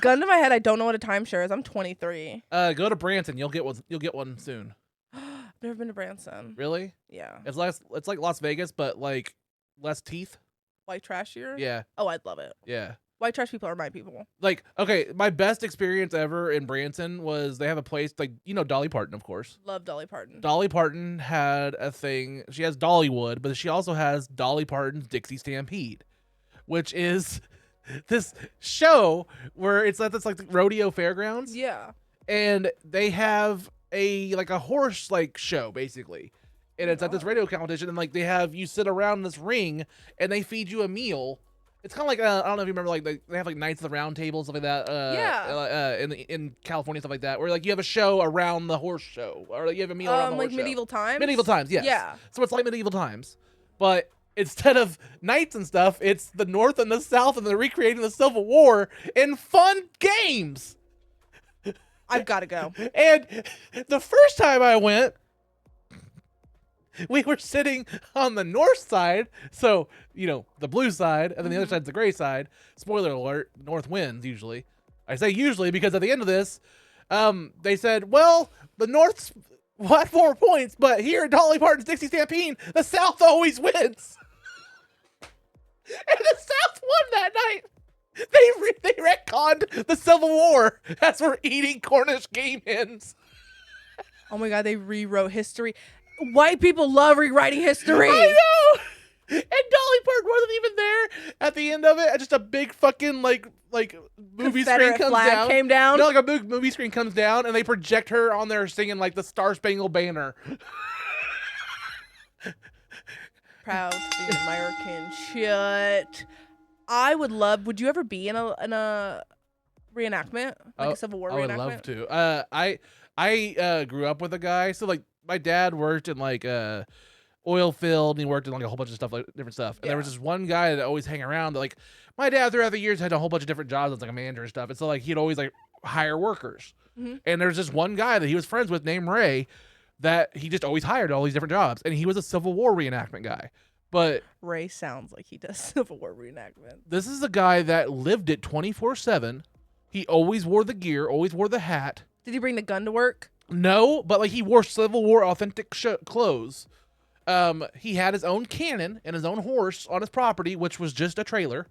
Gun to my head, I don't know what a timeshare is. I'm 23. Go to Branson. You'll get one. You'll get one soon. I've never been to Branson. Really? Yeah. It's like Las Vegas, but like less teeth. White trashier? Yeah. Oh, I'd love it. Yeah. White trash people are my people. Like, okay, my best experience ever in Branson was they have a place like Dolly Parton, of course. Love Dolly Parton. Dolly Parton had a thing. She has Dollywood, but she also has Dolly Parton's Dixie Stampede, which is this show where it's at this like rodeo fairgrounds. Yeah. And they have a horse show basically. And it's at this radio competition, and like they have you sit around this ring and they feed you a meal. It's kind of like I don't know if you remember like they have like Knights of the Round Table, stuff like that. In California, stuff like that, where like you have a show around the horse show, or like, you have a meal around the horse show. Medieval times. Medieval times, yes. Yeah. So it's like medieval times, but instead of knights and stuff, it's the North and the South, and they're recreating the Civil War in fun games. I've got to go. And the first time I went, we were sitting on the north side, so, the blue side, and then the other side's the gray side. Spoiler alert, north wins, usually. I say usually because at the end of this, they said, well, the North's had 4 points, but here at Dolly Parton's Dixie Stampede, the South always wins. And the South won that night. They retconned the Civil War as we're eating Cornish game hens. Oh my God, they rewrote history. White people love rewriting history. I know. And Dolly Parton wasn't even there at the end of it. Just a big fucking like movie screen comes flag down. Came down. No, like a big movie screen comes down, and they project her on there singing like the Star Spangled Banner. Proud to be American. Shit. I would love. Would you ever be in a reenactment, like a Civil War reenactment? I would love to. I grew up with a guy, so like my dad worked in like oil field, and he worked in like a whole bunch of stuff, like different stuff. And there was this one guy that always hang around. That, like my dad throughout the years had a whole bunch of different jobs as like a manager and stuff. And so like he'd always like hire workers. Mm-hmm. And there's this one guy that he was friends with named Ray that he just always hired all these different jobs. And he was a Civil War reenactment guy. But Ray sounds like he does Civil War reenactment. This is a guy that lived it 24/7. He always wore the gear, always wore the hat. Did he bring the gun to work? No, but like he wore Civil War authentic clothes. He had his own cannon and his own horse on his property, which was just a trailer.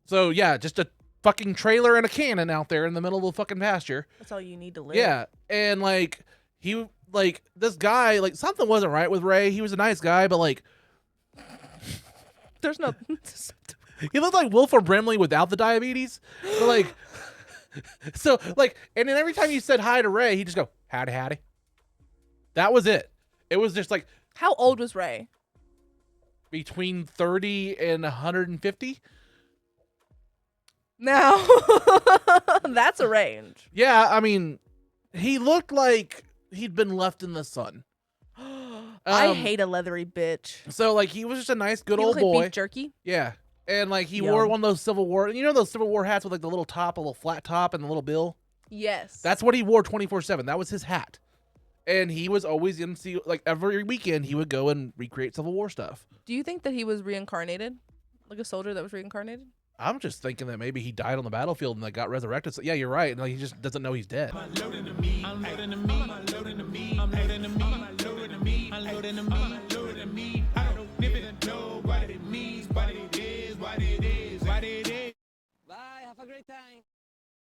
So yeah, just a fucking trailer and a cannon out there in the middle of the fucking pasture. That's all you need to live. Yeah, and like this guy, like something wasn't right with Ray. He was a nice guy, but like there's no. He looked like Wilford Brimley without the diabetes. But like, so like, and then every time he said hi to Ray, he'd just go, howdy, howdy. That was it. It was just like. How old was Ray? Between 30 and 150. Now, that's a range. Yeah, I mean, he looked like he'd been left in the sun. I hate a leathery bitch. So like he was just a nice, good He old looked like boy. beef jerky. Yeah, and like he Yum. wore one of those Civil War. Those Civil War hats with like the little top, a little flat top, and the little bill. Yes. That's what he wore 24/7. That was his hat, and he was always in like every weekend he would go and recreate Civil War stuff. Do you think that he was reincarnated, like a soldier that was reincarnated? I'm just thinking that maybe he died on the battlefield and like got resurrected. So yeah, you're right. Like, he just doesn't know he's dead. Bye, have a great time.